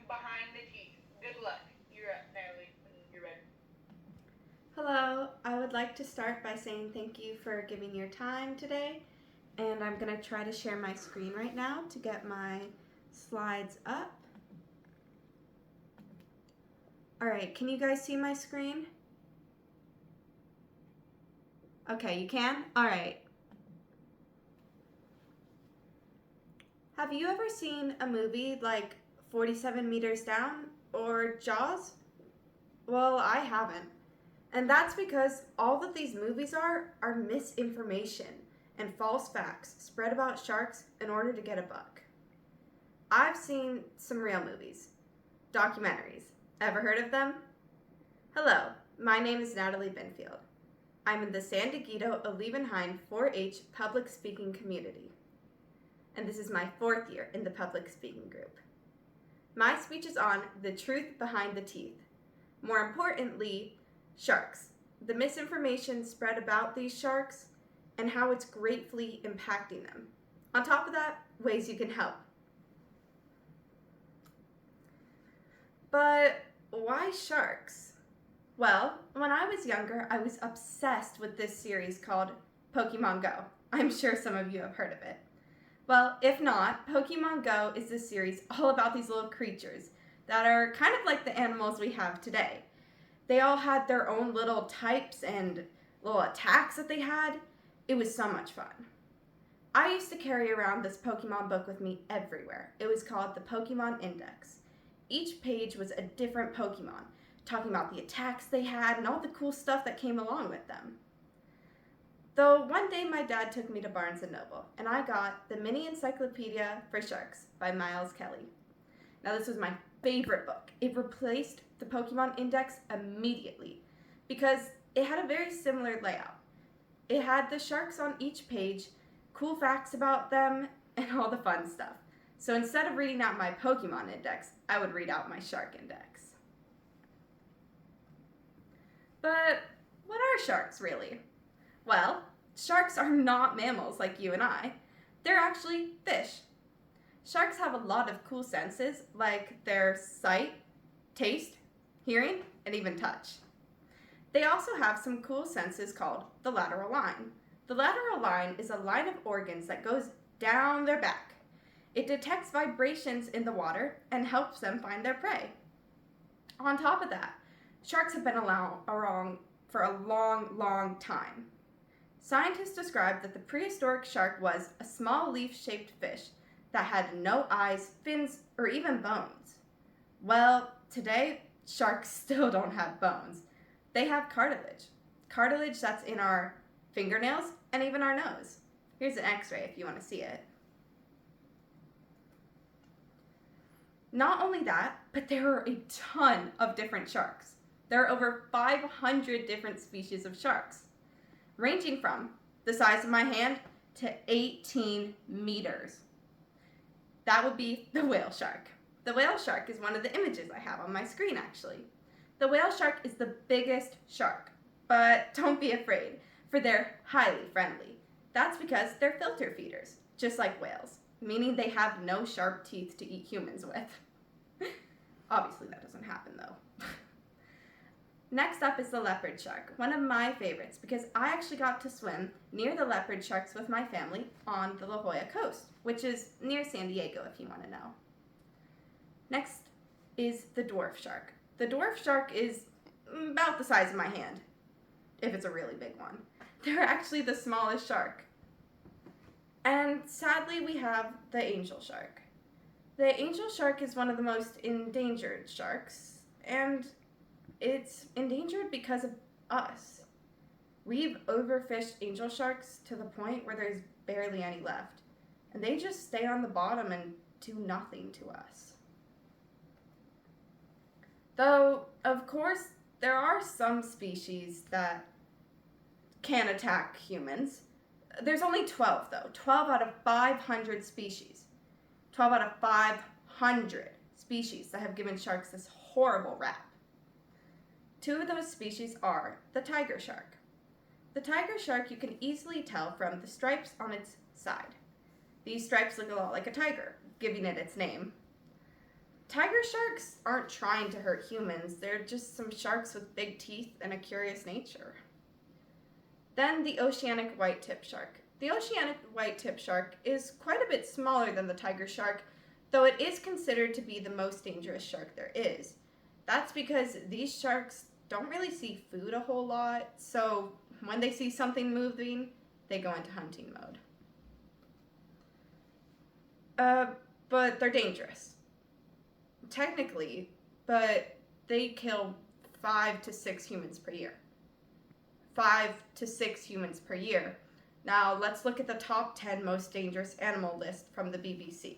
behind the teeth. Good luck. You're up, Natalie, when you're ready. Hello, I would like to start by saying thank you for giving your time today. And I'm going to try to share my screen right now to get my slides up. All right, can you guys see my screen? Okay, you can? All right. Have you ever seen a movie like 47 Meters Down or Jaws? Well, I haven't. And that's because all that these movies are misinformation and false facts spread about sharks in order to get a buck. I've seen some real movies, documentaries. Ever heard of them? Hello, my name is Natalie Binfield. I'm in the San Diego Olevenheim 4-H public speaking community. And this is my 4th year in the public speaking group. My speech is on the truth behind the teeth. More importantly, sharks, the misinformation spread about these sharks, and how it's greatly impacting them. On top of that, ways you can help. But why sharks? Well, when I was younger, I was obsessed with this series called Pokemon Go. I'm sure some of you have heard of it. Well, if not, Pokemon Go is this series all about these little creatures that are kind of like the animals we have today. They all had their own little types and little attacks that they had. It was so much fun. I used to carry around this Pokemon book with me everywhere. It was called the Pokemon Index. Each page was a different Pokemon, talking about the attacks they had and all the cool stuff that came along with them. Though one day my dad took me to Barnes & Noble, and I got the Mini Encyclopedia for Sharks by Miles Kelly. Now this was my favorite book. It replaced the Pokemon Index immediately because it had a very similar layout. It had the sharks on each page, cool facts about them, and all the fun stuff. So instead of reading out my Pokemon Index, I would read out my Shark Index. But what are sharks really? Well, sharks are not mammals like you and I. They're actually fish. Sharks have a lot of cool senses like their sight, taste, hearing, and even touch. They also have some cool senses called the lateral line. The lateral line is a line of organs that goes down their back. It detects vibrations in the water and helps them find their prey. On top of that, sharks have been around for a long time. Scientists described that the prehistoric shark was a small leaf-shaped fish that had no eyes, fins, or even bones. Well, today, sharks still don't have bones. They have cartilage. Cartilage that's in our fingernails and even our nose. Here's an x-ray if you want to see it. Not only that, but there are a ton of different sharks. There are over 500 different species of sharks, ranging from the size of my hand to 18 meters. That would be the whale shark. The whale shark is one of the images I have on my screen, actually. The whale shark is the biggest shark, but don't be afraid, for they're highly friendly. That's because they're filter feeders, just like whales, meaning they have no sharp teeth to eat humans with. Obviously, that doesn't happen, though. Next up is the leopard shark, one of my favorites because I actually got to swim near the leopard sharks with my family on the La Jolla coast, which is near San Diego if you want to know. Next is the dwarf shark. The dwarf shark is about the size of my hand, if it's a really big one. They're actually the smallest shark. And sadly, we have the angel shark. The angel shark is one of the most endangered sharks, and it's endangered because of us. We've overfished angel sharks to the point where there's barely any left, and they just stay on the bottom and do nothing to us. Though, of course, there are some species that can attack humans. There's only 12, though. 12 out of 500 species. 12 out of 500 species that have given sharks this horrible rap. 2 of those species are the tiger shark. The tiger shark you can easily tell from the stripes on its side. These stripes look a lot like a tiger, giving it its name. Tiger sharks aren't trying to hurt humans. They're just some sharks with big teeth and a curious nature. Then the oceanic white-tip shark. The oceanic white-tip shark is quite a bit smaller than the tiger shark, though it is considered to be the most dangerous shark there is. That's because these sharks don't really see food a whole lot, so when they see something moving, they go into hunting mode. But they're dangerous. Technically, but they kill 5 to 6 humans per year. 5 to 6 humans per year. Now, let's look at the top 10 most dangerous animal list from the BBC.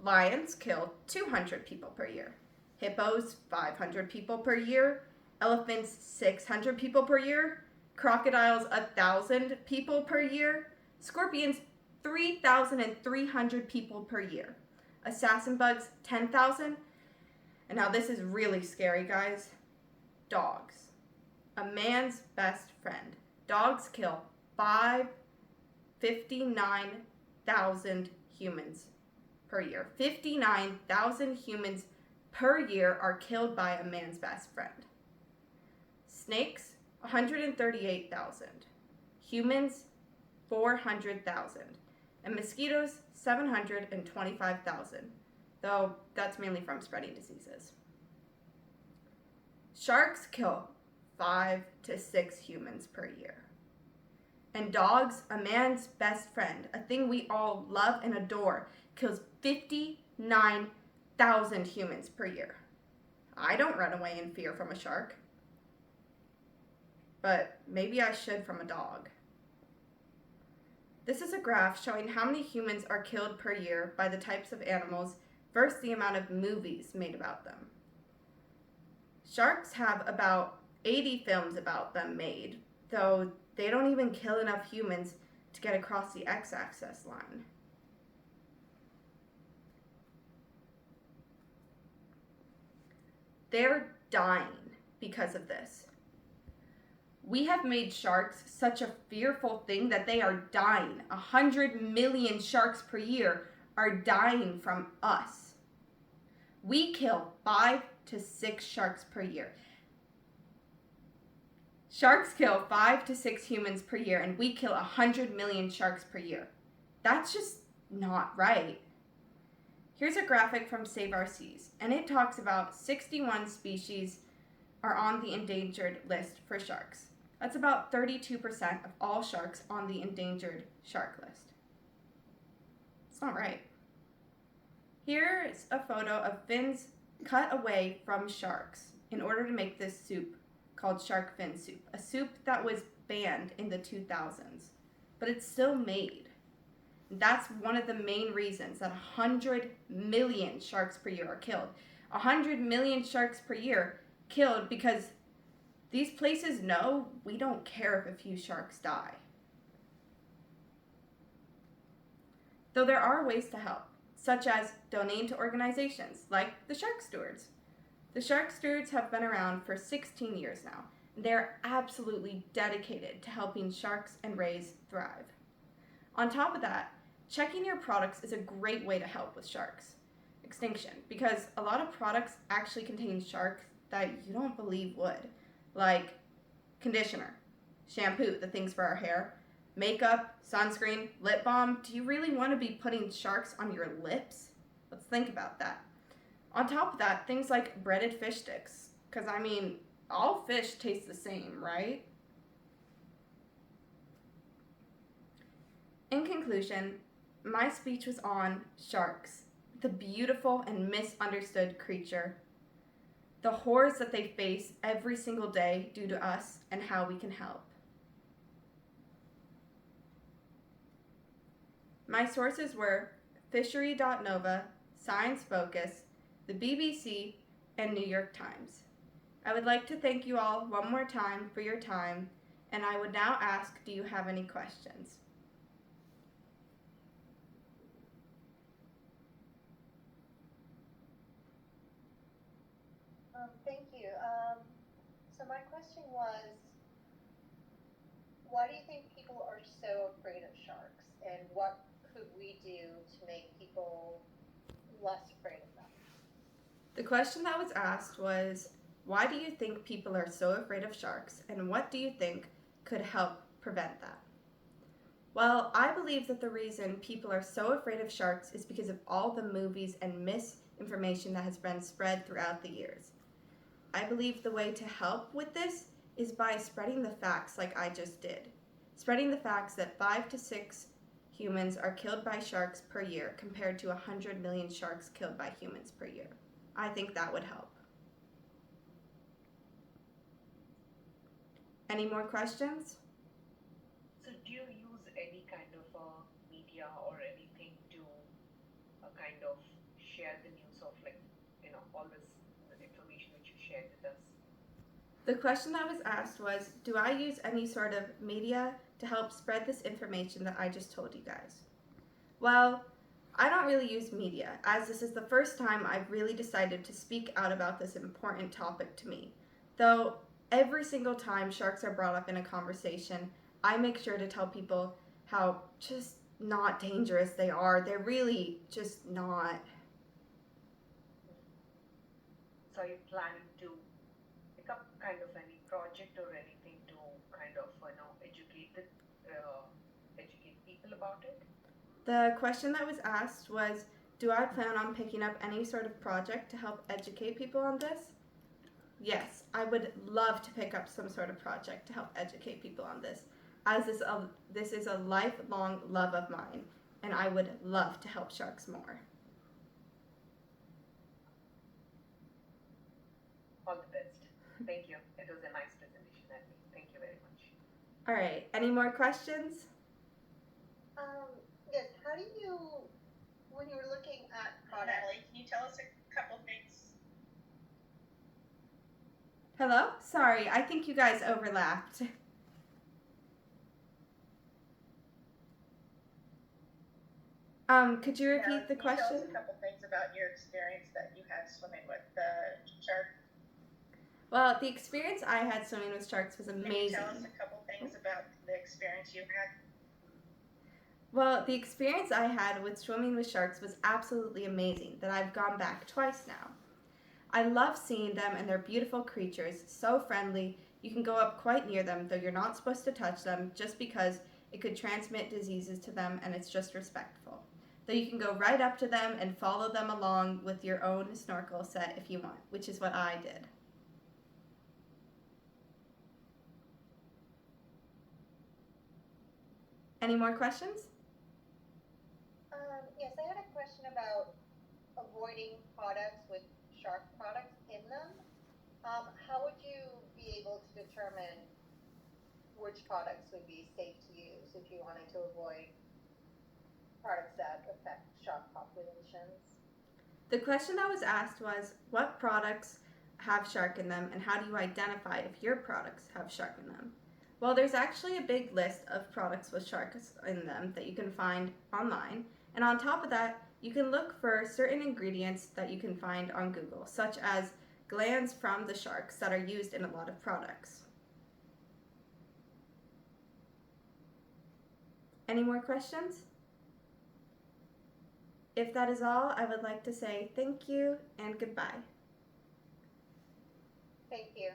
Lions kill 200 people per year. Hippos, 500 people per year. Elephants, 600 people per year. Crocodiles, 1,000 people per year. Scorpions, 3,300 people per year. Assassin bugs, 10,000. And now this is really scary, guys. Dogs. A man's best friend. Dogs kill 59,000 humans per year. 59,000 humans per year are killed by a man's best friend. Snakes, 138,000. Humans, 400,000. And mosquitoes, 725,000. Though that's mainly from spreading diseases. Sharks kill 5 to 6 humans per year. And dogs, a man's best friend, a thing we all love and adore, kills 59,000 humans per year. I don't run away in fear from a shark. But maybe I should from a dog. This is a graph showing how many humans are killed per year by the types of animals versus the amount of movies made about them. Sharks have about 80 films about them made, though they don't even kill enough humans to get across the x-axis line. They're dying because of this. We have made sharks such a fearful thing that they are dying. 100 million sharks per year are dying from us. We kill 5 to 6 sharks per year. Sharks kill 5 to 6 humans per year, and we kill 100 million sharks per year. That's just not right. Here's a graphic from Save Our Seas, and it talks about 61 species are on the endangered list for sharks. That's about 32% of all sharks on the endangered shark list. It's not right. Here's a photo of fins cut away from sharks in order to make this soup called shark fin soup, a soup that was banned in the 2000s, but it's still made. That's one of the main reasons that 100 million sharks per year are killed. 100 million sharks per year killed because these places know we don't care if a few sharks die. Though there are ways to help, such as donating to organizations like the Shark Stewards. The Shark Stewards have been around for 16 years now, and they're absolutely dedicated to helping sharks and rays thrive. On top of that, checking your products is a great way to help with sharks extinction, because a lot of products actually contain sharks that you don't believe would, like conditioner, shampoo, the things for our hair, makeup, sunscreen, lip balm. Do you really want to be putting sharks on your lips? Let's think about that. On top of that, things like breaded fish sticks, because I mean, all fish taste the same, right? In conclusion, my speech was on sharks, the beautiful and misunderstood creature, the horrors that they face every single day due to us, and how we can help. My sources were Fishery.nova, Science Focus, the BBC, and New York Times. I would like to thank you all one more time for your time, and I would now ask, do you have any questions? Thank you. So my question was, why do you think people are so afraid of sharks, and what could we do to make people less afraid of them? The question that was asked was, why do you think people are so afraid of sharks, and what do you think could help prevent that? Well, I believe that the reason people are so afraid of sharks is because of all the movies and misinformation that has been spread throughout the years. I believe the way to help with this is by spreading the facts like I just did. Spreading the facts that 5 to 6 humans are killed by sharks per year compared to 100 million sharks killed by humans per year. I think that would help. Any more questions? So do you use any kind of media or anything to kind of share the news of like, all this information which you shared with us? The question that was asked was, do I use any sort of media to help spread this information that I just told you guys? Well, I don't really use media, as this is the first time I've really decided to speak out about this important topic to me. Though every single time sharks are brought up in a conversation, I make sure to tell people how just not dangerous they are. They're really just not. So are you planning to pick up kind of any project or anything to kind of educate people about it? The question that was asked was, do I plan on picking up any sort of project to help educate people on this? Yes, I would love to pick up some sort of project to help educate people on this, as this is a lifelong love of mine, and I would love to help sharks more. All the best. Thank you. It was a nice presentation, Natalie. Thank you very much. All right, any more questions? Yes, how do you, when you're looking at products, Natalie, can you tell us a couple things? Hello? Sorry, I think you guys overlapped. Could you repeat the Can you tell us question? a couple things about your experience that you had swimming with the shark? Well, the experience I had swimming with sharks was Can you amazing. tell us a couple things about the experience you had? Well, the experience I had with swimming with sharks was absolutely amazing, that I've gone back twice now. I love seeing them and their beautiful creatures, so friendly. You can go up quite near them, though you're not supposed to touch them, just because it could transmit diseases to them and it's just respectful. Though you can go right up to them and follow them along with your own snorkel set if you want, which is what I did. Any more questions? yes, I had a question about avoiding products with shark products in them. How would you be able to determine which products would be safe to use if you wanted to avoid products that affect shark populations? The question that was asked was, what products have shark in them, and how do you identify if your products have shark in them? Well, there's actually a big list of products with sharks in them that you can find online, and on top of that, you can look for certain ingredients that you can find on Google, such as glands from the sharks that are used in a lot of products. Any more questions? If that is all, I would like to say thank you and goodbye. Thank you.